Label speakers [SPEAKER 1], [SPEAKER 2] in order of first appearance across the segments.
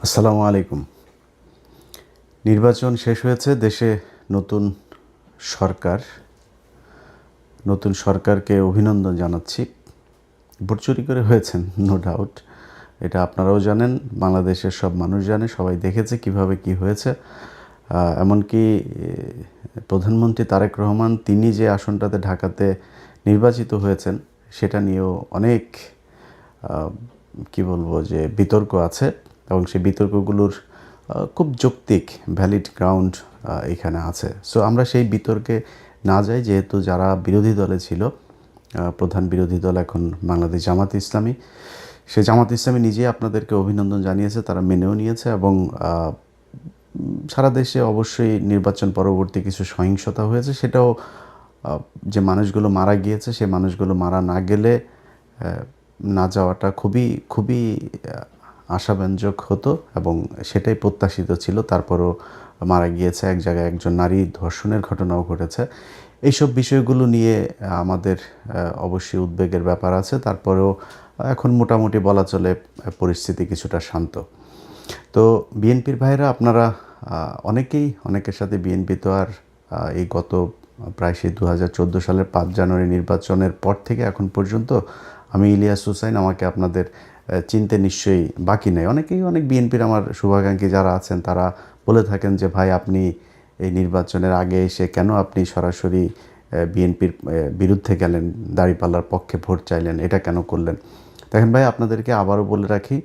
[SPEAKER 1] আসসালামু আলাইকুম। নির্বাচন শেষ হয়েছে, দেশে নতুন সরকার। নতুন সরকারকে অভিনন্দন জানাচ্ছি। ভোট চুরি করে হয়েছেন, নো ডাউট। এটা আপনারাও জানেন, বাংলাদেশের সব মানুষ জানে, সবাই দেখেছে কিভাবে কি হয়েছে। এমনকি প্রধানমন্ত্রী তারেক রহমান তিনি যে আসনটাতে ঢাকাতে নির্বাচিত হয়েছেন সেটা নিয়েও অনেক কি বলবো যে বিতর্ক আছে, এবং সেই বিতর্কগুলোর খুব যৌক্তিক ভ্যালিড গ্রাউন্ড এখানে আছে। সো আমরা সেই বিতর্কে না যাই, যেহেতু যারা বিরোধী দলে ছিল, প্রধান বিরোধী দল এখন বাংলাদেশ জামাত ইসলামী, সে জামাত ইসলামী নিজেই আপনাদেরকে অভিনন্দন জানিয়েছে, তারা মেনেও নিয়েছে। এবং সারা দেশে অবশ্যই নির্বাচন পরবর্তী কিছু সহিংসতা হয়েছে, সেটাও যে মানুষগুলো মারা গিয়েছে সে মানুষগুলো মারা না গেলে না যাওয়াটা খুবই খুবই আশাব্যঞ্জক হতো, এবং সেটাই প্রত্যাশিত ছিল। তারপরও মারা গিয়েছে, এক জায়গায় একজন নারী ধর্ষণের ঘটনাও ঘটেছে। এইসব বিষয়গুলো নিয়ে আমাদের অবশ্যই উদ্বেগের ব্যাপার আছে। তারপরেও এখন মোটামুটি বলা চলে পরিস্থিতি কিছুটা শান্ত। তো বিএনপির ভাইরা আপনারা অনেকের সাথে বিএনপি তো আর এই গত প্রায় সেই 2014 সালের 5 জানুয়ারি নির্বাচনের পর থেকে এখন পর্যন্ত আমি ইলিয়াস হুসাইন, আমাকে আপনাদের চিনতে নিশ্চয়ই বাকি নেই। অনেক বিএনপির আমার শুভাকাঙ্ক্ষী যারা আছেন তারা বলে থাকেন যে ভাই, আপনি এই নির্বাচনের আগে এসে কেন আপনি সরাসরি বিএনপির বিরুদ্ধে গেলেন, দাঁড়িপাল্লার পক্ষে ভোট চাইলেন, এটা কেন করলেন? দেখেন ভাই, আপনাদেরকে আবারও বলে রাখি,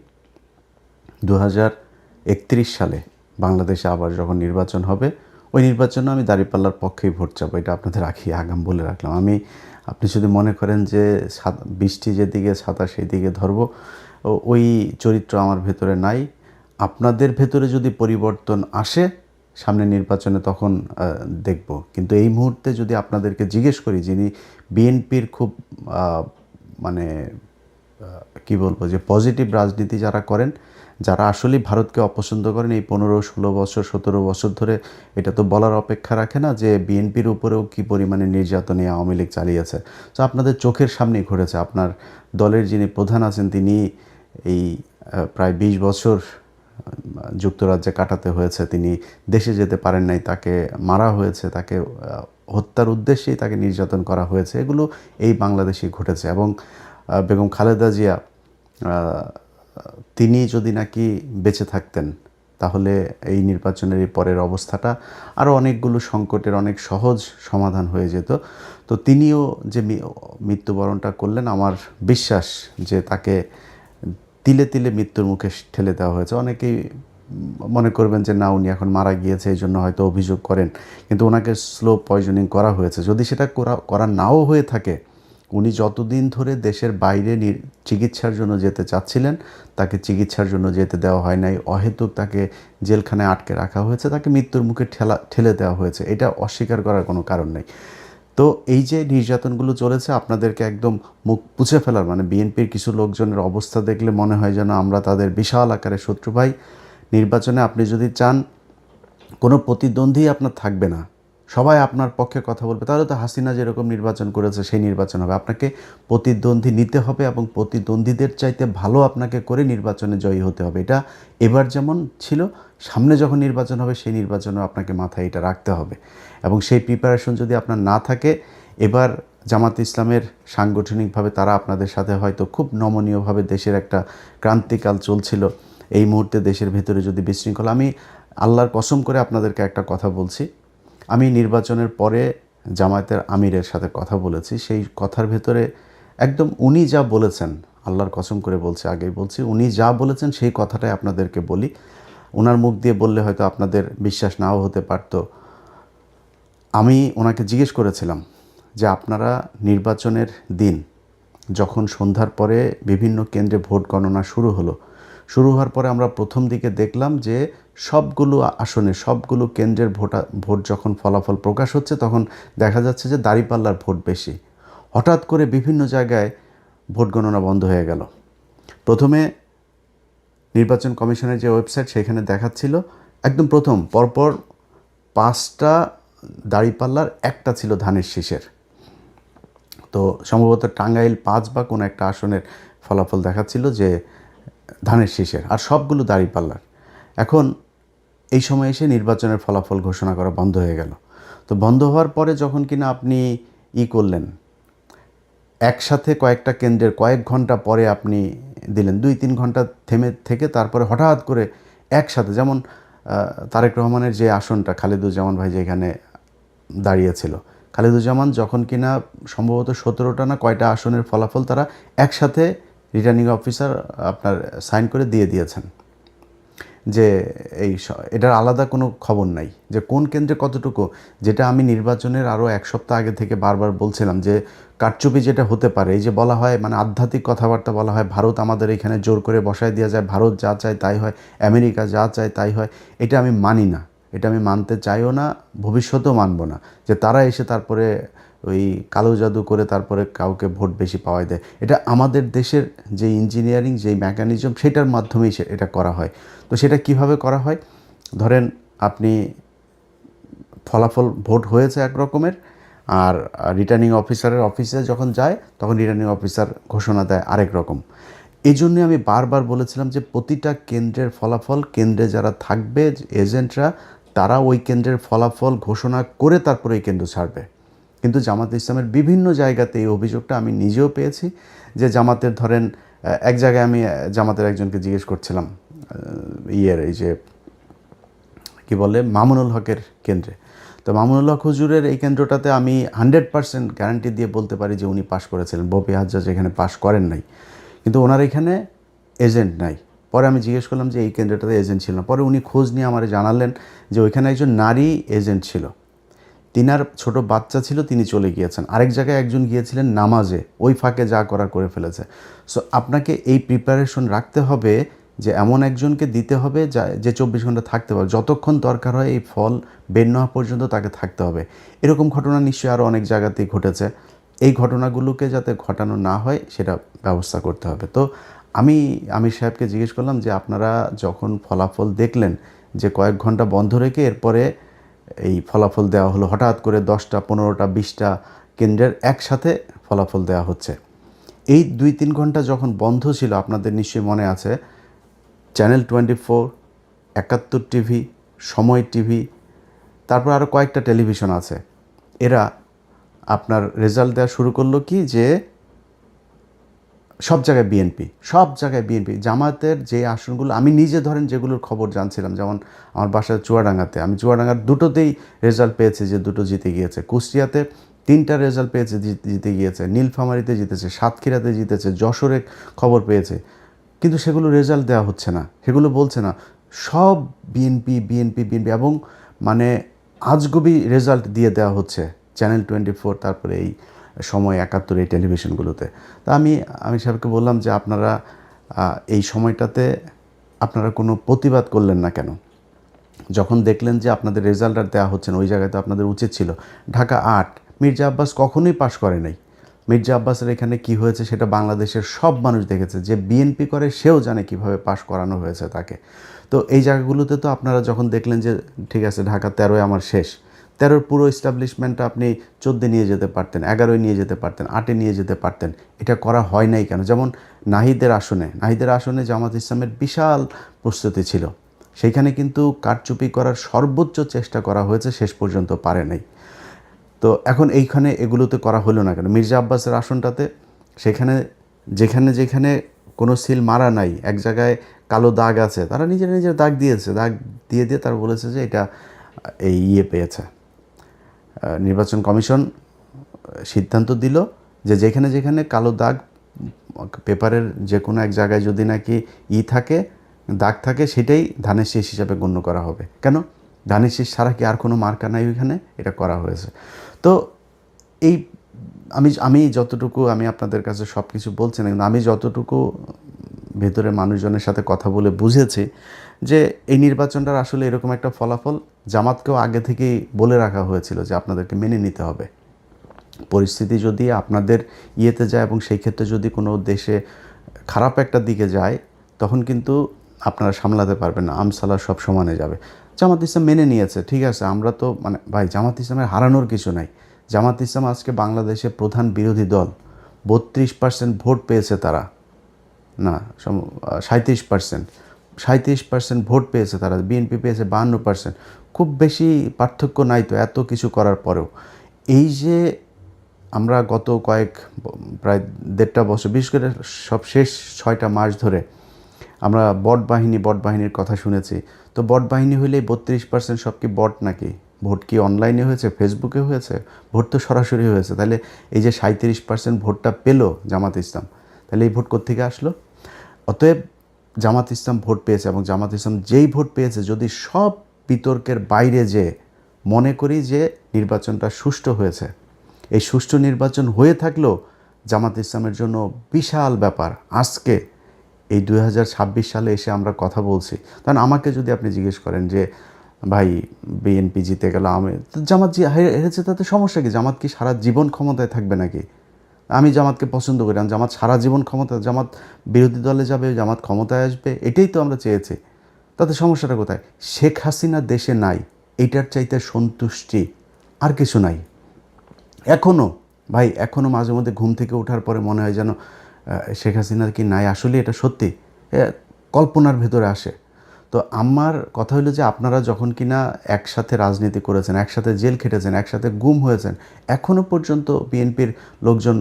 [SPEAKER 1] 2031 সালে বাংলাদেশে আবার যখন নির্বাচন হবে, ওই নির্বাচনে আমি দাঁড়িপাল্লার পক্ষেই ভোট চাবো, এটা আপনাদের আগাম বলে রাখলাম। আপনি যদি মনে করেন যে বৃষ্টি যেদিকে ছাতা সেই দিকে ধরবো, ওই চরিত্র আমার ভেতরে নাই। আপনাদের ভেতরে যদি পরিবর্তন আসে সামনে নির্বাচনে, তখন দেখব। কিন্তু এই মুহূর্তে যদি আপনাদেরকে জিজ্ঞেস করি, যিনি বিএনপির খুব মানে কি বলবো যে পজিটিভ রাজনীতি যারা করেন, যারা আসলেই ভারতকে অপছন্দ করেন, এই 15-16 বছর 17 বছর ধরে, এটা তো বলার অপেক্ষা রাখে না যে বিএনপির উপরেও কী পরিমাণে নির্যাতনে আওয়ামী লীগ চালিয়েছে। তো আপনাদের চোখের সামনেই ঘটেছে। আপনার দলের যিনি প্রধান আছেন, তিনি এই প্রায় 20 বছর যুক্তরাজ্যে কাটাতে হয়েছে, তিনি দেশে যেতে পারেন নাই, তাকে মারা হয়েছে, তাকে হত্যার উদ্দেশ্যেই তাকে নির্যাতন করা হয়েছে। এগুলো এই বাংলাদেশেই ঘটেছে। এবং বেগম খালেদা জিয়া, তিনি যদি নাকি বেঁচে থাকতেন, তাহলে এই নির্বাচনের এই পরের অবস্থাটা আরও অনেকগুলো সংকটের অনেক সহজ সমাধান হয়ে যেত। তো তিনিও যে মৃত্যুবরণটা করলেন, আমার বিশ্বাস যে তাকে তিলে তিলে মৃত্যুর মুখে ঠেলে দেওয়া হয়েছে। অনেকেই মনে করবেন যে না, উনি এখন মারা গিয়েছে, এই জন্য হয়তো অভিযোগ করেন, কিন্তু ওনাকে স্লো পয়জনিং করা হয়েছে। যদি সেটা করা নাও হয়ে থাকে, উনি যতদিন ধরে দেশের বাইরে চিকিৎসার জন্য যেতে চাচ্ছিলেন, তাকে চিকিৎসার জন্য যেতে দেওয়া হয় নাই, অহেতুক তাকে জেলখানায় আটকে রাখা হয়েছে, তাকে মৃত্যুর মুখে ঠেলে দেওয়া হয়েছে। এটা অস্বীকার করার কোনো কারণ নেই। তো এই যে নির্যাতনগুলো চলেছে, আপনাদেরকে একদম মুখ পুছে ফেলার, মানে বিএনপির কিছু লোকজনের অবস্থা দেখলে মনে হয় যেন আমরা তাদের বিশাল আকারের শত্রু। ভাই, নির্বাচনে আপনি যদি চান কোনো প্রতিদ্বন্দ্বী আপনার থাকবে না, সবাই আপনার পক্ষে কথা বলবে, তাহলে তো হাসিনা যেরকম নির্বাচন করেছে সেই নির্বাচন হবে। আপনাকে প্রতিদ্বন্দ্বী নিতে হবে, এবং প্রতিদ্বন্দ্বীদের চাইতে ভালো আপনাকে করে নির্বাচনে জয়ী হতে হবে। এটা এবার যেমন ছিল, সামনে যখন নির্বাচন হবে সেই নির্বাচনেও আপনাকে মাথায় এটা রাখতে হবে। এবং সেই প্রিপারেশন যদি আপনার না থাকে, এবার জামাত ইসলামের সাংগঠনিকভাবে তারা আপনাদের সাথে হয়তো খুব নমনীয়ভাবে, দেশের একটা ক্রান্তিকাল চলছিল, এই মুহূর্তে দেশের ভেতরে যদি বিশৃঙ্খলা, আমি আল্লাহর কসম করে আপনাদেরকে একটা কথা বলছি, আমি নির্বাচনের পরে জামায়াতের আমিরের সাথে কথা বলেছি। সেই কথার ভেতরে একদম উনি যা বলেছেন, আল্লাহর কসম করে বলছি, আগেই বলছি, উনি যা বলেছেন সেই কথাটাই আপনাদেরকে বলি। ওনার মুখ দিয়ে বললে হয়তো আপনাদের বিশ্বাস নাও হতে পারত। আমি ওনাকে জিজ্ঞেস করেছিলাম যে আপনারা নির্বাচনের দিন যখন সন্ধ্যার পরে বিভিন্ন কেন্দ্রে ভোট গণনা শুরু হওয়ার পরে আমরা প্রথম দিকে দেখলাম যে সবগুলো আসনে সবগুলো কেন্দ্রের ভোট যখন ফলাফল প্রকাশ হচ্ছে, তখন দেখা যাচ্ছে যে দাঁড়িপাল্লার ভোট বেশি। হঠাৎ করে বিভিন্ন জায়গায় ভোট গণনা বন্ধ হয়ে গেল। প্রথমে নির্বাচন কমিশনের যে ওয়েবসাইট, সেখানে দেখাচ্ছিল একদম প্রথম পরপর 5টা দাঁড়িপাল্লার, একটা ছিল ধানের শীষের। তো সম্ভবত টাঙ্গাইল 5 বা কোনো একটা আসনের ফলাফল দেখাচ্ছিল যে ধানের শীষের, আর সবগুলো দাঁড়িপাল্লার। এখন এই সময় এসে নির্বাচনের ফলাফল ঘোষণা করা বন্ধ হয়ে গেল। তো বন্ধ হওয়ার পরে যখন কিনা আপনি করলেন, একসাথে কয়েকটা কেন্দ্রের কয়েক ঘন্টা পরে আপনি দিলেন, 2-3 ঘন্টা থেমে থেকে তারপরে হঠাৎ করে একসাথে, যেমন তারেক রহমানের যে আসনটা খালেদুজ্জামান ভাই যেখানে দাঁড়িয়েছিল, খালেদুজ্জামান যখন কিনা সম্ভবত 17টা না কয়টা আসনের ফলাফল তারা একসাথে রিটার্নিং অফিসার আপনার সাইন করে দিয়ে দিয়েছেন, যে এটার আলাদা কোনো খবর নাই যে কোন কেন্দ্রে কতটুকু। যেটা আমি নির্বাচনের আরও 1 সপ্তাহ আগে থেকে বারবার বলছিলাম যে কারচুপি যেটা হতে পারে, এই যে বলা হয় মানে আধ্যাত্মিক কথাবার্তা বলা হয়, ভারত আমাদের এখানে জোর করে বসায় দেওয়া যায়, ভারত যা চায় তাই হয়, আমেরিকা যা চায় তাই হয়, এটা আমি মানি না, এটা আমি মানতে চাইও না, ভবিষ্যতেও মানব না, যে তারা এসে তারপরে ওই কালো জাদু করে তারপরে কাউকে ভোট বেশি পাওয়াই দেয়। এটা আমাদের দেশের যে ইঞ্জিনিয়ারিং, যেই মেকানিজম, সেটার মাধ্যমেই এটা করা হয়। তো সেটা কিভাবে করা হয়, ধরেন আপনি ফলাফল ভোট হয়েছে এক রকমের, আর রিটার্নিং অফিসারের অফিসে যখন যায় তখন রিটার্নিং অফিসার ঘোষণা দেয় আরেক রকম। এই জন্যে আমি বারবার বলেছিলাম যে প্রতিটা কেন্দ্রের ফলাফল, কেন্দ্রে যারা থাকবে এজেন্টরা, তারা ওই কেন্দ্রের ফলাফল ঘোষণা করে তারপরে এই কেন্দ্র ছাড়বে। কিন্তু জামাত ইসলামের বিভিন্ন জায়গাতে এই অভিযোগটা আমি নিজেও পেয়েছি, যে জামাতের ধরেন এক জায়গায় আমি জামাতের একজনকে জিজ্ঞেস করছিলাম, এই যে কি বলে মামুনুল হকের কেন্দ্রে, তো মামুনুল হক হুজুরের এই কেন্দ্রটাতে আমি 100% গ্যারান্টি দিয়ে বলতে পারি যে উনি পাশ করেছিলেন, বপি হাজ্জাজ এখানে পাশ করেন নাই, কিন্তু ওনার এখানে এজেন্ট নাই। পরে আমি জিজ্ঞেস করলাম যে এই কেন্দ্রটাতে এজেন্ট ছিল না, পরে উনি খোঁজ নিয়ে আমার জানালেন যে ওইখানে একজন নারী এজেন্ট ছিল, তিনার ছোট বাচ্চা ছিল, তিনি চলে গিয়েছেন। আরেক জায়গায় একজন গিয়েছিলেন নামাজে, ওই ফাঁকে যা করার করে ফেলেছে। সো আপনাকে এই প্রিপারেশন রাখতে হবে যে এমন একজনকে দিতে হবে যে 24 ঘন্টা থাকতে পারবে, যতক্ষণ দরকার হয় এই ফল বের না হওয়া পর্যন্ত তাকে থাকতে হবে। এরকম ঘটনা নিশ্চয়ই আরও অনেক জায়গাতেই ঘটেছে। এই ঘটনাগুলোকে যাতে ঘটানো না হয় সেটা ব্যবস্থা করতে হবে। তো আমি আমির সাহেবকে জিজ্ঞেস করলাম যে আপনারা যখন ফলাফল দেখলেন যে কয়েক ঘন্টা বন্ধ রেখে এরপরে এই ফলাফল দেওয়া হলো, হঠাৎ করে 10টা 15টা 20টা কেন্দ্রের একসাথে ফলাফল দেওয়া হচ্ছে, এই 2-3 ঘন্টা যখন বন্ধ ছিল, আপনাদের নিশ্চয়ই মনে আছে, চ্যানেল 24, 71 টিভি, সময় টিভি, তারপর আরও কয়েকটা টেলিভিশন আছে, এরা আপনার রেজাল্ট দেওয়া শুরু করলো কি যে সব জায়গায় বিএনপি, সব জায়গায় বিএনপি। জামাতের যে আসনগুলো আমি নিজে ধরেন যেগুলোর খবর জানছিলাম, যেমন আমার বাসায় চুয়াডাঙ্গাতে, আমি চুয়াডাঙ্গার দুটোতেই রেজাল্ট পেয়েছি যে দুটো জিতে গিয়েছে, কুষ্টিয়াতে 3টা রেজাল্ট পেয়েছে জিতে গিয়েছে, নীলফামারীতে জিতেছে, সাতক্ষীরাতে জিতেছে, যশোরে খবর পেয়েছে, কিন্তু সেগুলো রেজাল্ট দেওয়া হচ্ছে না, সেগুলো বলছে না, সব বিএনপি বিএনপি বিএনপি, এবং মানে আজগুবি রেজাল্ট দিয়ে দেওয়া হচ্ছে চ্যানেল 24, তারপরে এই সময় 71, এই টেলিভিশনগুলোতে। তা আমি সাহেবকে বললাম যে আপনারা এই সময়টাতে আপনারা কোনো প্রতিবাদ করলেন না কেন? যখন দেখলেন যে আপনাদের রেজাল্ট আর দেওয়া হচ্ছে না, ওই জায়গায় তো আপনাদের উচিত ছিল। ঢাকা 8, মির্জা আব্বাস কখনোই পাশ করে নাই। মির্জা আব্বাসের এখানে কি হয়েছে সেটা বাংলাদেশের সব মানুষ দেখেছে, যে বিএনপি করে সেও জানে কিভাবে পাশ করানো হয়েছে তাকে। তো এই জায়গাগুলোতে তো আপনারা যখন দেখলেন যে ঠিক আছে ঢাকা 13-এ আমার শেষ, 13-র পুরো এস্টাবলিশমেন্টটা আপনি 14 নিয়ে যেতে পারতেন, 11 নিয়ে যেতে পারতেন, 8 নিয়ে যেতে পারতেন, এটা করা হয় নাই কেন? যেমন নাহিদের আসনে জামাত ইসলামের বিশাল প্রস্তুতি ছিল, সেইখানে কিন্তু কারচুপি করার সর্বোচ্চ চেষ্টা করা হয়েছে, শেষ পর্যন্ত পারে নাই। তো এখন এইখানে এগুলোতে করা হলো না কেন? মির্জা আব্বাসের আসনটাতে সেখানে যেখানে কোনো সিল মারা নাই, এক জায়গায় কালো দাগ আছে, তারা নিজের দাগ দিয়েছে, দাগ দিয়ে তারা বলেছে যে এটা এই পেয়েছে। নির্বাচন কমিশন সিদ্ধান্ত দিল যে যেখানে কালো দাগ, পেপারের যে কোনো এক জায়গায় যদি নাকি দাগ থাকে, সেটাই ধানের শীষ হিসাবে গণ্য করা হবে। কেন? ধানের শীষ ছাড়া কি আর কোনো মার্কা নাই ওইখানে? এটা করা হয়েছে। তো এই আমি যতটুকু, আমি আপনাদের কাছে সব কিছু বলছি না, কিন্তু আমি যতটুকু ভেতরে মানুষজনের সাথে কথা বলে বুঝেছি যে এই নির্বাচনটার আসলে এরকম একটা ফলাফল জামাতকেও আগে থেকেই বলে রাখা হয়েছিল যে আপনাদেরকে মেনে নিতে হবে। পরিস্থিতি যদি আপনাদের ইয়েতে যায় এবং সেই ক্ষেত্রে যদি কোনো দেশে খারাপ একটা দিকে যায়, তখন কিন্তু আপনারা সামলাতে পারবেন না, আমসালা সব সমানে যাবে। জামাত ইসলাম মেনে নিয়েছে, ঠিক আছে, আমরা তো ভাই জামাত ইসলামের হারানোর কিছু নাই। জামাত ইসলাম আজকে বাংলাদেশের প্রধান বিরোধী দল, 32% ভোট পেয়েছে তারা, না 37%, 37% ভোট পেয়েছে তারা, বিএনপি পেয়েছে 52%। খুব বেশি পার্থক্য নাই তো এত কিছু করার পরেও। এই যে আমরা গত প্রায় 1.5 বছর, বিশেষ করে সব শেষ 6টা মাস ধরে আমরা বট বাহিনীর কথা শুনেছি। তো বট বাহিনী হইলেই 32% সব কি বট নাকি? ভোট কি অনলাইনে হয়েছে, ফেসবুকে হয়েছে? ভোট তো সরাসরি হয়েছে। তাহলে এই যে 37% ভোটটা পেল জামাত ইসলাম, তাহলে এই ভোট কোত্থেকে আসলো? অতএব জামাত ইসলাম ভোট পেয়েছে, এবং জামাত ইসলাম যেই ভোট পেয়েছে, যদি সব বিতর্কের বাইরে যে মনে করি যে নির্বাচনটা সুষ্ঠু হয়েছে, এই সুষ্ঠু নির্বাচন হয়ে থাকলেও জামাত ইসলামের জন্য বিশাল ব্যাপার। আজকে এই 2026 সালে এসে আমরা কথা বলছি, কারণ আমাকে যদি আপনি জিজ্ঞেস করেন যে ভাই বিএনপি জিতে গেল, জামাত হেরেছে, তাতে সমস্যা কি? জামাত কি সারা জীবন ক্ষমতায় থাকবে নাকি? আমি জামাতকে পছন্দ করি, জামাত সারা জীবন জামাত বিরোধী দলে যাবে, জামাত ক্ষমতায় আসবে, এটাই তো আমরা চেয়েছি। তাতে সমস্যাটা কোথায়? শেখ হাসিনা দেশে নাই, এইটার চাইতে সন্তুষ্টি আর কিছু নাই। এখনও মাঝে মধ্যে ঘুম থেকে ওঠার পরে মনে হয় যেন শেখ হাসিনার কি নাই, আসলে এটা সত্যি কল্পনার ভেতরে আসে। তো আমার কথা হলো যে আপনারা যখন কিনা একসাথে রাজনীতি করেছেন, একসাথে জেল খেটেছেন, একসাথে গুম হয়েছেন, এখনও পর্যন্ত বিএনপির লোকজন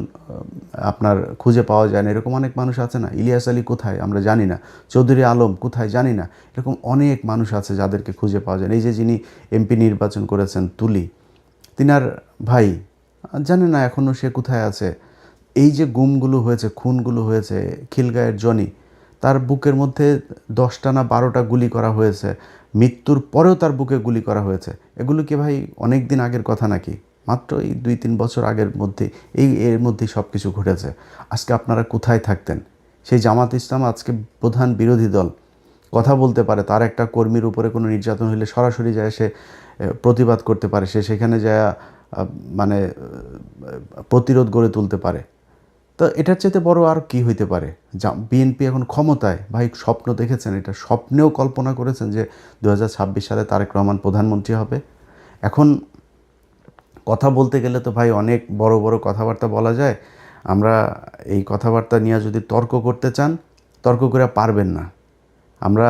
[SPEAKER 1] আপনার খুঁজে পাওয়া যায় না, এরকম অনেক মানুষ আছে না? ইলিয়াস আলী কোথায় আমরা জানি না, চৌধুরী আলম কোথায় জানি না, এরকম অনেক মানুষ আছে যাদেরকে খুঁজে পাওয়া যায় না। এই যে যিনি এমপি নির্বাচন করেছেন তুলি, তিনার ভাই জানে না এখনও সে কোথায় আছে। এই যে গুমগুলো হয়েছে, খুনগুলো হয়েছে, খিলগাঁয়ের জনি, তার বুকের মধ্যে 10টা না 12টা গুলি করা হয়েছে, মৃত্যুর পরেও তার বুকে গুলি করা হয়েছে। এগুলো কি ভাই অনেক দিন আগের কথা নাকি? মাত্র এই 2-3 বছর আগের মধ্যে এর মধ্যেই সব কিছু ঘটেছে। আজকে আপনারা কোথায় থাকতেন? সেই জামাত ইসলাম আজকে প্রধান বিরোধী দল, কথা বলতে পারে, তার একটা কর্মীর উপরে কোনো নির্যাতন হলে সরাসরি যায় সে প্রতিবাদ করতে পারে, সে সেখানে যায় মানে প্রতিরোধ গড়ে তুলতে পারে। তো এটার চাইতে বড় আর কি হইতে পারে? বিএনপি এখন ক্ষমতায়, ভাই স্বপ্ন দেখেছেন? এটা স্বপ্নেও কল্পনা করেছেন যে 2026 সালে তারেক রহমান প্রধানমন্ত্রী হবে? এখন কথা বলতে গেলে তো ভাই অনেক বড় বড় কথাবার্তা বলা যায়। আমরা এই কথাবার্তা নিয়ে যদি তর্ক করতে চান, তর্ক করে পারবেন না। আমরা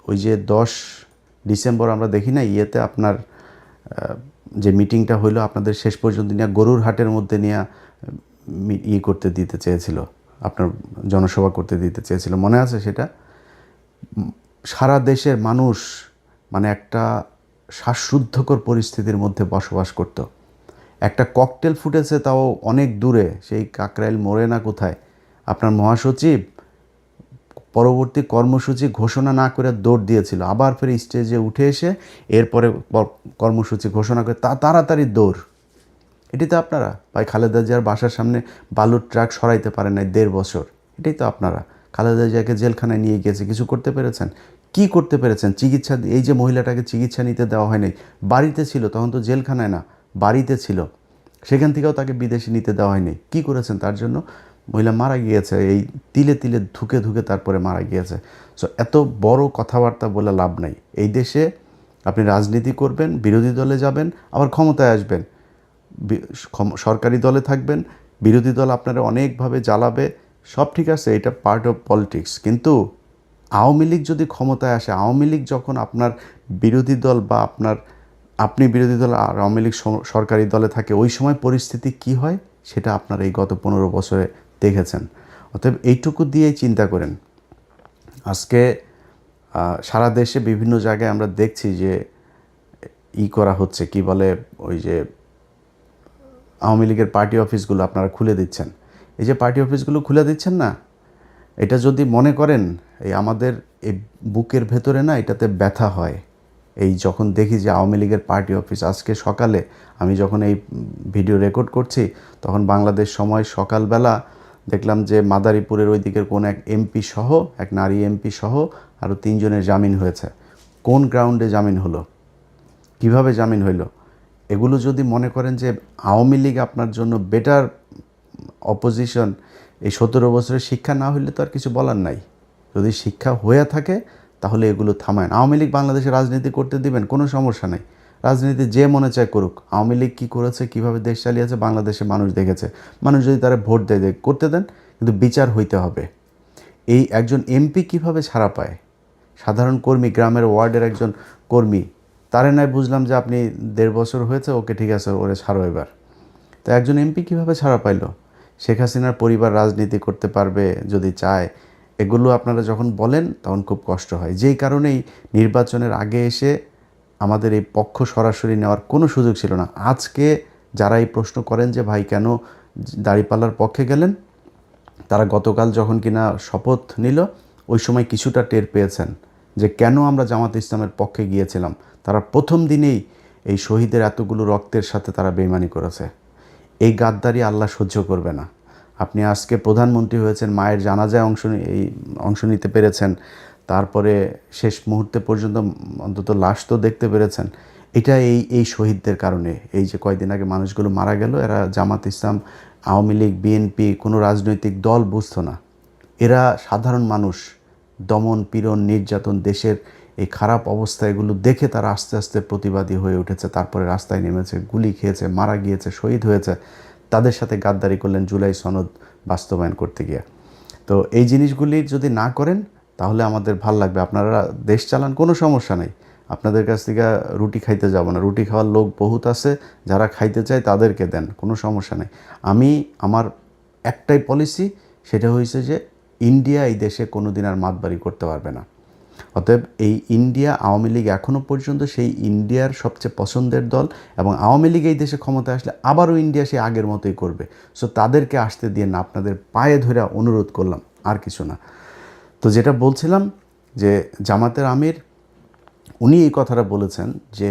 [SPEAKER 1] ওই যে 10 ডিসেম্বর আমরা দেখি না ইয়েতে আপনার যে মিটিংটা হইলো আপনাদের, শেষ পর্যন্ত নিয়ে গরুর হাটের মধ্যে নিয়ে করতে দিতে চেয়েছিল, আপনার জনসভা করতে দিতে চেয়েছিল, মনে আছে সেটা? সারা দেশের মানুষ মানে একটা শ্বাসরুদ্ধকর পরিস্থিতির মধ্যে বসবাস করত। একটা ককটেল ফুটেছে, তাও অনেক দূরে, সেই কাকরাইল মোড়ে না কোথায়। আপনার মহাসচিব পরবর্তী কর্মসূচি ঘোষণা না করে দৌড় দিয়েছিল, আবার ফের স্টেজে উঠে এসে এরপরে কর্মসূচি ঘোষণা করে তাড়াতাড়ি দৌড়। এটি তো আপনারা ভাই খালেদা জিয়ার বাসার সামনে বালুর ট্রাক সরাইতে পারেন নাই 1.5 বছর। এটাই তো আপনারা। খালেদা জিয়াকে জেলখানায় নিয়ে গিয়েছে, কিছু করতে পেরেছেন? কি করতে পেরেছেন? চিকিৎসা, এই যে মহিলাটাকে চিকিৎসা নিতে দেওয়া হয়নি, বাড়িতে ছিল তখন, তো জেলখানায় না, বাড়িতে ছিল, সেখান থেকেও তাকে বিদেশে নিতে দেওয়া হয়নি। কি করেছেন তার জন্য? মহিলা মারা গিয়েছে, এই তিলে তিলে ধুকে ধুকে তারপরে মারা গিয়েছে। সো এত বড় কথাবার্তা বলে লাভ নাই। এই দেশে আপনি রাজনীতি করবেন, বিরোধী দলে যাবেন, আবার ক্ষমতায় আসবেন, সরকারি দলে থাকবেন, বিরোধী দল আপনারা অনেকভাবে জ্বালাবে, সব ঠিক আছে, এটা পার্ট অফ পলিটিক্স। কিন্তু আওয়ামী লীগ যদি ক্ষমতায় আসে, আওয়ামী লীগ যখন আপনার বিরোধী দল বা আপনি বিরোধী দল আর আওয়ামী লীগ সরকারি দলে থাকে, ওই সময় পরিস্থিতি কি হয় সেটা আপনারা এই গত 15 বছরে দেখেছেন। অতএব এইটুকু দিয়েই চিন্তা করেন। আজকে সারা দেশে বিভিন্ন জায়গায় আমরা দেখছি যে করা হচ্ছে, কি বলে, ওই যে আওয়ামী লীগের পার্টি অফিসগুলো আপনারা খুলে দিচ্ছেন। এই যে পার্টি অফিসগুলো খুলে দিচ্ছেন না, এটা যদি মনে করেন এই আমাদের এই বুকের ভেতরে না এটাতে ব্যথা হয়। এই যখন দেখি যে আওয়ামী লীগের পার্টি অফিস, আজকে সকালে আমি যখন এই ভিডিও রেকর্ড করছি তখন বাংলাদেশ সময় সকালবেলা দেখলাম যে মাদারীপুরের ওই দিকের কোন এক এমপি সহ, এক নারী এমপি সহ আরও 3 জনের জামিন হয়েছে। কোন গ্রাউন্ডে জামিন হলো? কিভাবে জামিন হইল? এগুলো যদি মনে করেন যে আওয়ামী লীগ আপনার জন্য বেটার অপোজিশন, এই 17 বছরের শিক্ষা না হইলে তো আর কিছু বলার নাই। যদি শিক্ষা হয়ে থাকে তাহলে এগুলো থামায়। আওয়ামী লীগ বাংলাদেশে রাজনীতি করতে দিবেন, কোনো সমস্যা নাই, রাজনীতি যে মনে চায় করুক। আওয়ামী লীগ কী করেছে, কীভাবে দেশ চালিয়েছে বাংলাদেশে মানুষ দেখেছে। মানুষ যদি তারা ভোট দেয় করতে দেন, কিন্তু বিচার হইতে হবে। এই একজন এমপি কিভাবে ছাড়া পায় সাধারণ কর্মী, গ্রামের ওয়ার্ডের একজন কর্মী, তারে নয় বুঝলাম যে আপনি 1.5 বছর হয়েছে, ওকে ঠিক আছে, ওরে ছাড়ো এবার। তো একজন এমপি কীভাবে ছাড়া পাইল? শেখ হাসিনার পরিবার রাজনীতি করতে পারবে যদি চায়, এগুলো আপনারা যখন বলেন তখন খুব কষ্ট হয়। যেই কারণেই নির্বাচনের আগে এসে আমাদের এই পক্ষ সরাসরি নেওয়ার কোনো সুযোগ ছিল না। আজকে যারা এই প্রশ্ন করেন যে ভাই কেন দাঁড়িপাল্লার পক্ষে গেলেন, তারা গতকাল যখন কিনা শপথ নিল ওই সময় কিছুটা টের পেয়েছেন যে কেন আমরা জামাত ইসলামের পক্ষে গিয়েছিলাম। তারা প্রথম দিনেই এই শহীদের এতগুলো রক্তের সাথে তারা বেইমানি করেছে। এই গাদ্দারি আল্লাহ সহ্য করবে না। আপনি আজকে প্রধানমন্ত্রী হয়েছেন, মায়ের জানাজায় অংশ নিতে পেরেছেন, তারপরে শেষ মুহূর্তে পর্যন্ত অন্তত লাশ তো দেখতে পেরেছেন। এটা এই শহীদদের কারণে। এই যে কয়দিন আগে মানুষগুলো মারা গেল, এরা জামাত ইসলাম, আওয়ামী লীগ, বিএনপি কোনো রাজনৈতিক দল বুঝতো না। এরা সাধারণ মানুষ। দমন, পীড়ন, নির্যাতন, দেশের এই খারাপ অবস্থা, এগুলো দেখে তারা আস্তে আস্তে প্রতিবাদী হয়ে উঠেছে। তারপরে রাস্তায় নেমেছে, গুলি খেয়েছে, মারা গিয়েছে, শহীদ হয়েছে। তাদের সাথে গাদ্দারি করলেন জুলাই সনদ বাস্তবায়ন করতে গিয়ে। তো এই জিনিসগুলি যদি না করেন তাহলে আমাদের ভাল লাগবে। আপনারা দেশ চালান, কোনো সমস্যা নেই। আপনাদের কাছ থেকে রুটি খাইতে যাব না, রুটি খাওয়ার লোক বহুত আছে, যারা খাইতে চায় তাদেরকে দেন, কোনো সমস্যা নেই। আমার একটাই পলিসি, সেটা হয়েছে যে ইন্ডিয়া এই দেশে কোনো দিন আর মাতবাড়ি করতে পারবে না। অতএব এই ইন্ডিয়া, আওয়ামী লীগ এখনও পর্যন্ত সেই ইন্ডিয়ার সবচেয়ে পছন্দের দল, এবং আওয়ামী লীগ এই দেশে ক্ষমতায় আসলে আবারও ইন্ডিয়া সেই আগের মতোই করবে। সো তাদেরকে আসতে দিয়ে না, আপনাদের পায়ে ধরে অনুরোধ করলাম, আর কিছু না। তো যেটা বলছিলাম যে জামাতের আমির উনি এই কথাটা বলেছেন যে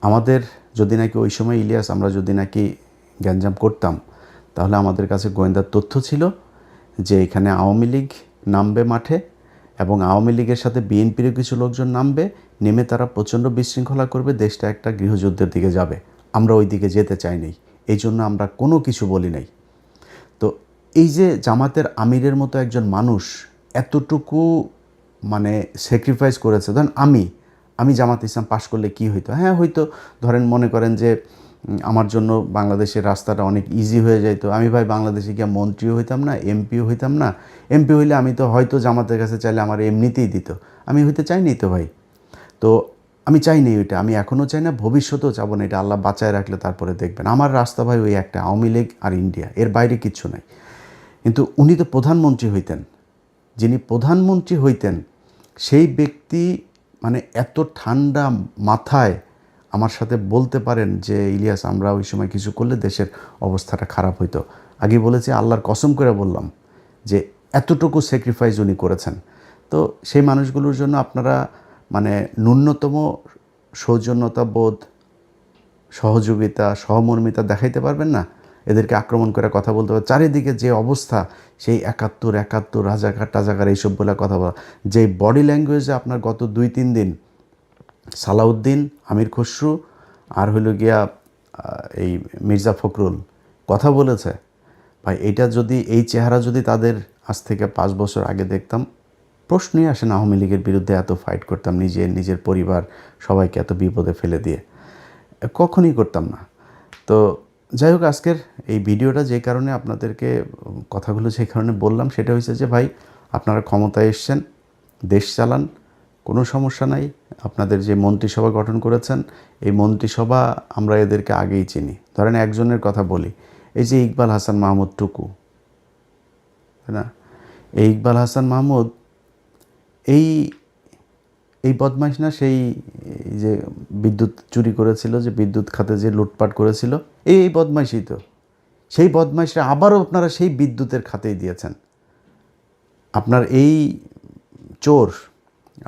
[SPEAKER 1] আমাদের যদি নাকি ওই সময় ইলিয়াস, আমরা যদি নাকি গ্যাঞ্জাম করতাম, তাহলে আমাদের কাছে গোয়েন্দার তথ্য ছিল যে এখানে আওয়ামী লীগ নামবে মাঠে, এবং আওয়ামী লীগের সাথে বিএনপিরও কিছু লোকজন নামবে, নেমে তারা প্রচণ্ড বিশৃঙ্খলা করবে, দেশটা একটা গৃহযুদ্ধের দিকে যাবে। আমরা ওই দিকে যেতে চাই নাই, এই জন্য আমরা কোনো কিছু বলি নাই। তো এই যে জামাতের আমিরের মতো একজন মানুষ এতটুকু মানে স্যাক্রিফাইস করেছে। ধরেন আমি জামাত ইসলাম পাশ করলে কি হইতো? হ্যাঁ হয়তো, ধরেন মনে করেন যে আমার জন্য বাংলাদেশের রাস্তাটা অনেক ইজি হয়ে যেত। আমি ভাই বাংলাদেশে গিয়ে মন্ত্রীও হইতাম না, এমপিও হইতাম না। এমপি হইলে আমি তো হয়তো জামাতের কাছে চাইলে আমার এমনিতেই দিত। আমি হইতে চাইনি তো ভাই। তো আমি চাইনি ওইটা, আমি এখনও চাই না, ভবিষ্যতেও চাবো না। এটা আল্লাহ বাঁচায় রাখলে তারপরে দেখবেন। আমার রাস্তা ভাই ওই একটা, আওয়ামী লীগ আর ইন্ডিয়া, এর বাইরে কিচ্ছু নাই। কিন্তু উনি তো প্রধানমন্ত্রী হইতেন। যিনি প্রধানমন্ত্রী হইতেন সেই ব্যক্তি মানে এত ঠান্ডা মাথায় আমার সাথে বলতে পারেন যে ইলিয়াস, আমরা ওই সময় কিছু করলে দেশের অবস্থাটা খারাপ হইতো। আগে বলেছি, আল্লাহর কসম করে বললাম যে এতটুকু স্যাক্রিফাইস উনি করেছেন। তো সেই মানুষগুলোর জন্য আপনারা মানে ন্যূনতম সৌজন্যতা বোধ, সহযোগিতা, সহমর্মিতা দেখাইতে পারবেন না? এদেরকে আক্রমণ করে কথা বলতে পারে। চারিদিকে যে অবস্থা, সেই ৭১ রাজাকার টাজাকার এইসব বলে কথা বলা, যে বডি ল্যাঙ্গুয়েজে আপনার গত ২-৩ দিন সালাউদ্দিন, আমির খসরু আর হইল গিয়া এই মির্জা ফখরুল কথা বলেছে, ভাই এইটা যদি, এই চেহারা যদি তাদের আজ থেকে ৫ বছর আগে দেখতাম, প্রশ্নই আসে না আওয়ামী লীগের বিরুদ্ধে এত ফাইট করতাম, নিজের পরিবার সবাইকে এত বিপদে ফেলে দিয়ে, কখনই করতাম না। তো যাই হোক, আজকের এই ভিডিওটা যে কারণে আপনাদেরকে কথাগুলো যে কারণে বললাম, সেটা হচ্ছে যে ভাই আপনারা ক্ষমতায় এসছেন, দেশ চালান, কোনো সমস্যা নাই। আপনাদের যে মন্ত্রিসভা গঠন করেছেন, এই মন্ত্রিসভা আমরা এদেরকে আগেই চিনি। ধরেন একজনের কথা বলি, এই যে ইকবাল হাসান মাহমুদ টুকু, তাই না? এই ইকবাল হাসান মাহমুদ এই বদমাইশ না? সেই যে বিদ্যুৎ চুরি করেছিল, যে বিদ্যুৎ খাতে যে লুটপাট করেছিল, এই বদমাইশই তো। সেই বদমাইশরা আবারও আপনারা সেই বিদ্যুতের খাতেই দিয়েছেন। আপনার এই চোর,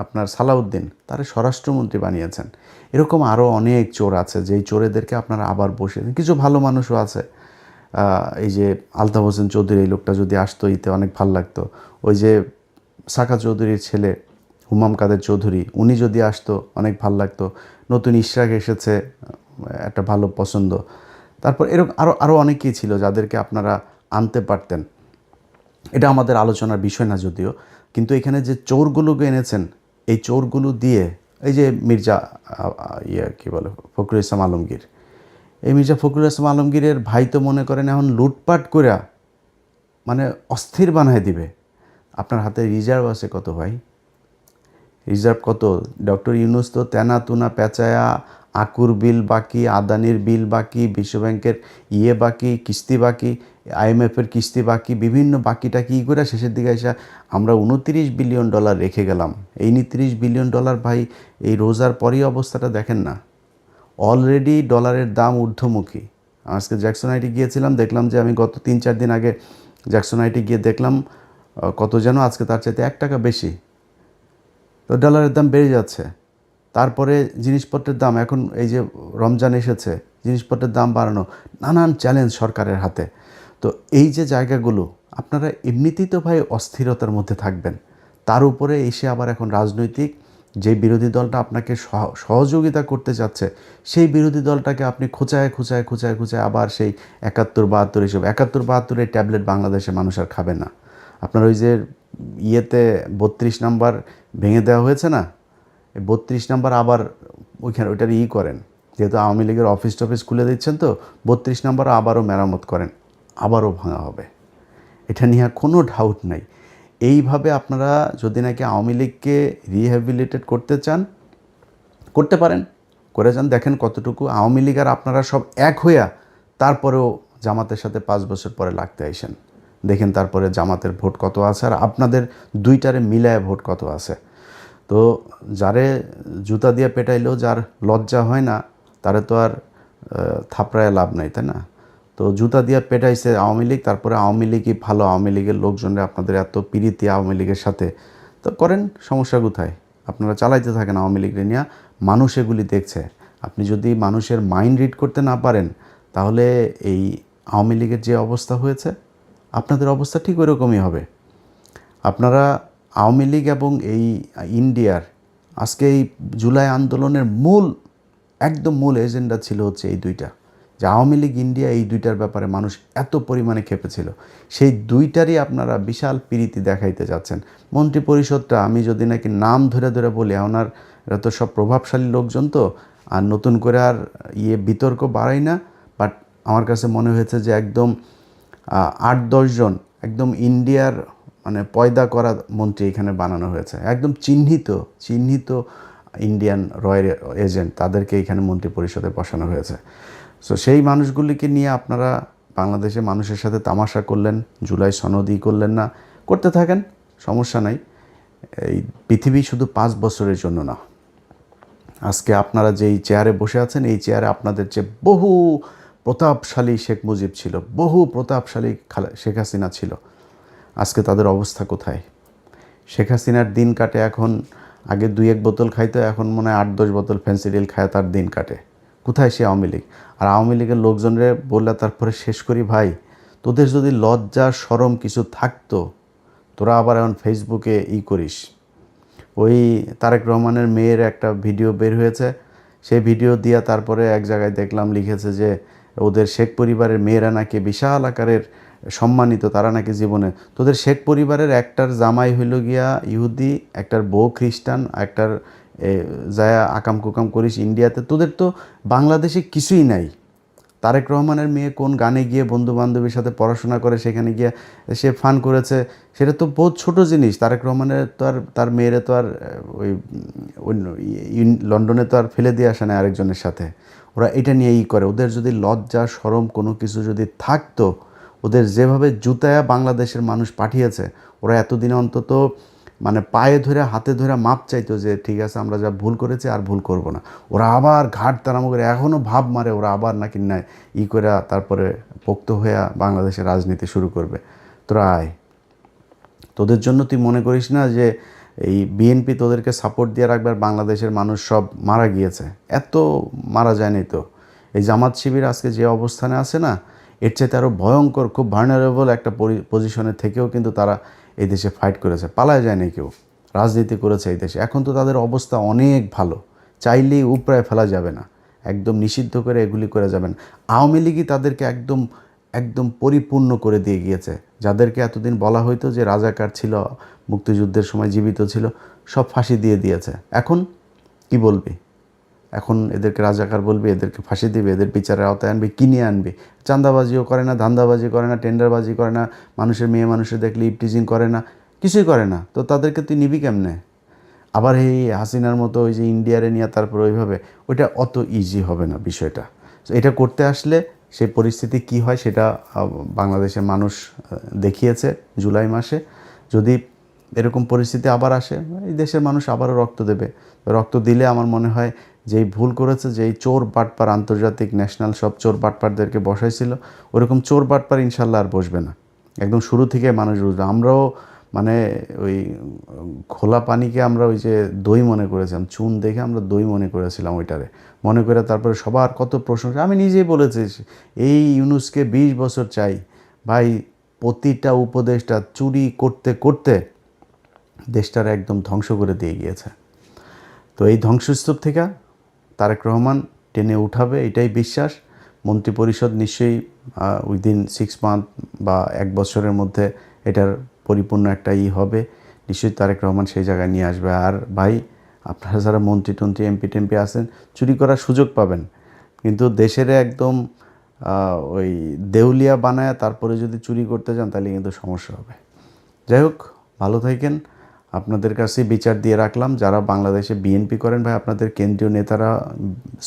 [SPEAKER 1] আপনার সালাউদ্দিন, তারে স্বরাষ্ট্রমন্ত্রী বানিয়েছেন। এরকম আরও অনেক চোর আছে, যেই চোরেদেরকে আপনারা আবার বসিয়েছেন। কিছু ভালো মানুষও আছে, এই যে আলতাফ হোসেন চৌধুরী, এই লোকটা যদি আসতো ইতে অনেক ভালো লাগতো। ওই যে সাকা চৌধুরীর ছেলে হুমাম কাদের চৌধুরী, উনি যদি আসতো অনেক ভাল লাগতো। নতুন ইশরাক এসেছে, একটা ভালো পছন্দ। তারপর এরকম আরও অনেকেই ছিল যাদেরকে আপনারা আনতে পারতেন। এটা আমাদের আলোচনার বিষয় না যদিও, কিন্তু এখানে যে চোরগুলোকে এনেছেন, এই চোরগুলো দিয়ে এই যে মির্জা কী বলে ফখরুল ইসলাম আলমগীর, এই মির্জা ফখরুল ইসলাম আলমগীরের ভাই তো মনে করেন এখন লুটপাট করে মানে অস্থির বানায় দিবে। আপনার হাতে রিজার্ভ আছে কত ভাই? রিজার্ভ কত? ডক্টর ইউনূস তো তেনা তুনা পেঁচায়া আকুর বিল বাকি, আদানির বিল বাকি, বিশ্বব্যাংকের বাকি, কিস্তি বাকি, আইএমএফের কিস্তি বাকি, বিভিন্ন বাকিটা কী করে শেষের দিকে এসে আমরা $29 বিলিয়ন রেখে গেলাম। এই $29 বিলিয়ন ভাই, এই রোজার পরই অবস্থাটা দেখেন না। অলরেডি ডলারের দাম ঊর্ধ্বমুখী। আজকে জ্যাকসন হাইটে গিয়েছিলাম, দেখলাম যে আমি গত 3-4 দিন আগে জ্যাকসন হাইটে গিয়ে দেখলাম কত যেন আজকে তার চাইতে $1 বেশি। তো ডলারের দাম বেড়ে যাচ্ছে। তারপরে জিনিসপত্রের দাম, এখন এই যে রমজান এসেছে, জিনিসপত্রের দাম বাড়ানো, নানান চ্যালেঞ্জ সরকারের হাতে। তো এই যে জায়গাগুলো, আপনারা এমনিতেই তো ভাই অস্থিরতার মধ্যে থাকবেন, তার উপরে এসে আবার এখন রাজনৈতিক যে বিরোধী দলটা আপনাকে সহযোগিতা করতে চাচ্ছে, সেই বিরোধী দলটাকে আপনি খোঁচায় আবার সেই 71-72 এসব 71-72 ট্যাবলেট বাংলাদেশের মানুষ আর খাবে না। আপনার ওই যে 32 নাম্বার ভেঙে দেওয়া হয়েছে না, 32 নাম্বার আবার ওইখানে ওইটার করেন, যেহেতু আওয়ামী লীগের অফিস টফিস খুলে দিচ্ছেন, তো 32 নাম্বার আবারও মেরামত করেন, আবারও ভাঙা হবে, এটা নিয়ে কোনো ডাউট নাই। এইভাবে আপনারা যদি নাকি আওয়ামী লীগকে রিহ্যাবিলিটেট করতে চান, করতে পারেন, করে যান, দেখেন কতটুকু আওয়ামী লীগ আর আপনারা সব এক হইয়া তারপরেও জামাতের সাথে 5 বছর পরে লাগতে আইসেন, দেখেন তারপরে জামাতের ভোট কত আছে আর আপনাদের দুইটারে মিলায় ভোট কত আছে। তো যারে জুতা দিয়ে পেটাইলেও যার লজ্জা হয় না, তারে তো আর থাপড়ায় লাভ নাই, তাই না? তো জুতা দিয়ে পেটাইছে আওয়ামী লীগ, তারপরে আওয়ামী লীগই ভালো, আওয়ামী লীগের লোকজনরা আপনাদের এত পিরিতি আওয়ামী লীগের সাথে, তো করেন, সমস্যা কোথায়? আপনারা চালাইতে থাকেন আওয়ামী লীগের নিয়ে, মানুষ এগুলি দেখছে। আপনি যদি মানুষের মাইন্ড রিড করতে না পারেন, তাহলে এই আওয়ামী লীগের যে অবস্থা হয়েছে, আপনাদের অবস্থা ঠিক ওইরকমই হবে। আপনারা আওয়ামী লীগ এবং এই ইন্ডিয়ার আজকে এই জুলাই আন্দোলনের একদম মূল এজেন্ডা ছিল হচ্ছে এই দুইটা, যে আওয়ামী লীগ ইন্ডিয়া, এই দুইটার ব্যাপারে মানুষ এত পরিমাণে খেপেছিল, সেই দুইটারই আপনারা বিশাল প্রীতি দেখাইতে যাচ্ছেন। মন্ত্রী পরিষদটা আমি যদি নাকি নাম ধরে বলি, ওনার এরা তো সব প্রভাবশালী লোকজন, তো আর নতুন করে আর বিতর্ক বাড়াই না, বাট আমার কাছে মনে হয়েছে যে একদম 8-10 জন একদম ইন্ডিয়ার মানে পয়দা করা মন্ত্রী এখানে বানানো হয়েছে, একদম চিহ্নিত ইন্ডিয়ান রয়্যাল এজেন্ট, তাদেরকে এখানে মন্ত্রী পরিষদে বসানো হয়েছে। সো সেই মানুষগুলিকে নিয়ে আপনারা বাংলাদেশে মানুষের সাথে তামাশা করলেন, জুলাই সনদই করলেন না, করতে থাকেন, সমস্যা নাই। এই পৃথিবী শুধু 5 বছরের জন্য না। আজকে আপনারা যেই চেয়ারে বসে আছেন, এই চেয়ারে আপনাদের যে বহু প্রতাপশালী শেখ মুজিব ছিল, বহু প্রতাপশালী শেখ হাসিনা ছিল, আজকে তাদের অবস্থা কোথায়? শেখ হাসিনার দিন কাটে এখন, আগে 2-1 বোতল খাইতো, এখন মনে হয় 8-10 বোতল ফেন্সিডিল খায় তার দিন কাটে। কোথায় সে আওয়ামী লীগ? আর আওয়ামী লীগের লোকজনরে বললে তারপরে শেষ করি, ভাই তোদের যদি লজ্জা শরম কিছু থাকতো, তোরা আবার এখন ফেসবুকে করিস। ওই তারেক রহমানের মেয়ের একটা ভিডিও বের হয়েছে, সেই ভিডিও দিয়া তারপরে এক জায়গায় দেখলাম লিখেছে যে ওদের শেখ পরিবারের মেয়েরা নাকি বিশাল আকারের সম্মানিত, তারা নাকি জীবনে, তোদের শেখ পরিবারের একটার জামাই হইল গিয়া ইহুদি, একটার বউ খ্রিস্টান, একটার যায় আকাম কুকাম করিস ইন্ডিয়াতে, তোদের তো বাংলাদেশে কিছুই নাই। তারেক রহমানের মেয়ে কোন গানে গিয়ে বন্ধু বান্ধবীর সাথে পড়াশোনা করে সেখানে গিয়ে সে ফান করেছে, সেটা তো বহুত ছোট জিনিস। তারেক রহমানের তো আর তার মেয়েরে তো আর ওই লন্ডনে তো আর ফেলে দিয়ে আসে না আরেকজনের সাথে, ওরা এটা নিয়ে করে। ওদের যদি লজ্জা শরম কোনো কিছু যদি থাকতো, ওদের যেভাবে জুতায়া বাংলাদেশের মানুষ পাঠিয়েছে, ওরা এতদিনে অন্তত মানে পায়ে ধরে হাতে ধরে মাপ চাইতো যে ঠিক আছে আমরা যা ভুল করেছি আর ভুল করব না। ওরা আবার ঘাট তারাম করে এখনও ভাব মারে, ওরা আবার নাকি না করে তারপরে পোক্ত হয়ে বাংলাদেশের রাজনীতি শুরু করবে। তোরা আয়, তোদের জন্য তুই মনে করিস না যে এই বিএনপি তোদেরকে সাপোর্ট দিয়ে রাখবে আর বাংলাদেশের মানুষ সব মারা গিয়েছে? এত মারা যায়নি তো। এই জামাত শিবির আজকে যে অবস্থানে আছে না, এর চাইতে আরও ভয়ঙ্কর, খুব ভার্নারেবল একটা পজিশনে থেকেও কিন্তু তারা এই দেশে ফাইট করেছে, পালায় যায়নি কেউ, রাজনীতি করেছে এই দেশে। এখন তো তাদের অবস্থা অনেক ভালো, চাইলেই উপরায় ফেলা যাবে না, একদম নিষিদ্ধ করে এগুলি করে যাবেন। আওয়ামী লীগই তাদেরকে একদম পরিপূর্ণ করে দিয়ে গিয়েছে। যাদেরকে এতদিন বলা হইতো যে রাজাকার ছিল, মুক্তিযুদ্ধের সময় জীবিত ছিল, সব ফাঁসি দিয়ে দিয়েছে। এখন কি বলবি? এখন এদেরকে রাজাকার বলবি, এদেরকে ফাঁসি দিবে, এদের বিচারের আওতায় আনবি, কিনে আনবি। চাঁদাবাজিও করে না, ধান্দাবাজি করে না, টেন্ডারবাজি করে না, মানুষের মেয়ে মানুষের দেখলে ইপটিজিং করে না, কিছুই করে না, তো তাদেরকে তুই নিবি কেমনে? আবার এই হাসিনার মতো ওই যে ইন্ডিয়ারে নিয়ে তারপর ওইভাবে, ওইটা অত ইজি হবে না বিষয়টা। তো এটা করতে আসলে সেই পরিস্থিতি কি হয় সেটা বাংলাদেশের মানুষ দেখিয়েছে জুলাই মাসে। যদি এরকম পরিস্থিতি আবার আসে, এই দেশের মানুষ আবারও রক্ত দেবে। রক্ত দিলে আমার মনে হয় যেই ভুল করেছে, যেই চোর বাটপার আন্তর্জাতিক ন্যাশনাল সব চোর বাটপারদেরকে বসাইছিল, ওরকম চোর বাটপার ইনশাল্লাহ আর বসবে না। একদম শুরু থেকে মানুষ বুঝবে। আমরাও মানে ওই খোলা পানিকে আমরা ওই যে দই মনে করেছিলাম, চুন দেখে আমরা দই মনে করেছিলাম ওইটারে, মনে করে তারপরে সবার কত প্রশংসা। আমি নিজেই বলেছি এই ইউনুসকে 20 বছর চাই ভাই। প্রতিটা উপদেশটা চুরি করতে করতে দেশটার একদম ধ্বংস করে দিয়ে গিয়েছে। তো এই ধ্বংসস্তূপ থেকে তারেক রহমান টেনে উঠাবে, এটাই বিশ্বাস। মন্ত্রিপরিষদ নিশ্চয়ই উইদিন 6 মান্থ বা 1 বছরের মধ্যে এটার পরিপূর্ণ একটা হবে। নিশ্চয়ই তারেক রহমান সেই জায়গায় নিয়ে আসবে। আর ভাই, আপনারা যারা মন্ত্রী টন্ত্রী এমপি টেমপি আছেন, চুরি করার সুযোগ পাবেন, কিন্তু দেশের একদম ওই দেউলিয়া বানায় তারপরে যদি চুরি করতে যান তাহলে কিন্তু সমস্যা হবে। যাই হোক, ভালো থাকেন। আপনাদের কাছে বিচার দিয়ে রাখলাম, যারা বাংলাদেশে বিএনপি করেন ভাই, আপনাদের কেন্দ্রীয় নেতারা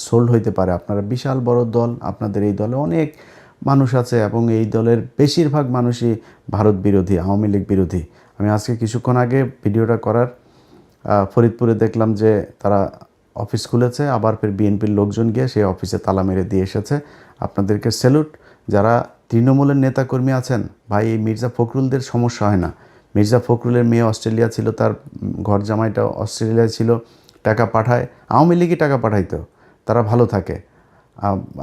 [SPEAKER 1] সোল্ড হইতে পারে। আপনারা বিশাল বড় দল, আপনাদের এই দলে অনেক মানুষ আছে এবং এই দলের বেশিরভাগ মানুষই ভারত বিরোধী, আওয়ামী লীগ বিরোধী। আমি আজকে কিছুক্ষণ আগে ভিডিওটা করার ফরিদপুরে দেখলাম যে তারা অফিস খুলেছে, আবার ফের বিএনপির লোকজন গিয়ে সেই অফিসে তালা মেরে দিয়ে এসেছে। আপনাদেরকে স্যালুট। যারা তৃণমূলের নেতাকর্মী আছেন ভাই, এই মির্জা ফখরুলদের সমস্যা হয় না। মির্জা ফখরুলের মেয়ে অস্ট্রেলিয়া ছিল, তার ঘর জামাইটা অস্ট্রেলিয়ায় ছিল, টাকা পাঠায়, আওয়ামী লীগই টাকা পাঠাইতো, তারা ভালো থাকে।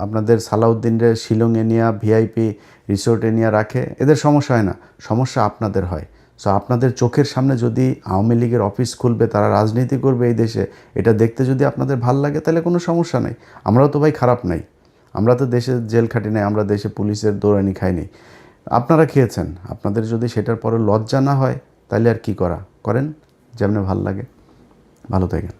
[SPEAKER 1] আপনাদের সালাউদ্দিনের শিলংয়ে নিয়ে ভিআইপি রিসোর্টে নিয়ে রাখে, এদের সমস্যা হয় না, সমস্যা আপনাদের হয়। সো আপনাদের চোখের সামনে যদি আওয়ামী লীগের অফিস খুলবে, তারা রাজনীতি করবে এই দেশে, এটা দেখতে যদি আপনাদের ভাল লাগে তাহলে কোনো সমস্যা নেই। আমরাও তো ভাই খারাপ নাই, আমরা তো দেশে জেল খাটি নাই, আমরা দেশে পুলিশের দৌড়ানি খাইনি, আপনারা খেয়েছেন। আপনাদের যদি সেটার পরে লজ্জা না হয় তাহলে আর কি করেন, যেমনি ভাল লাগে। ভালো থাকেন।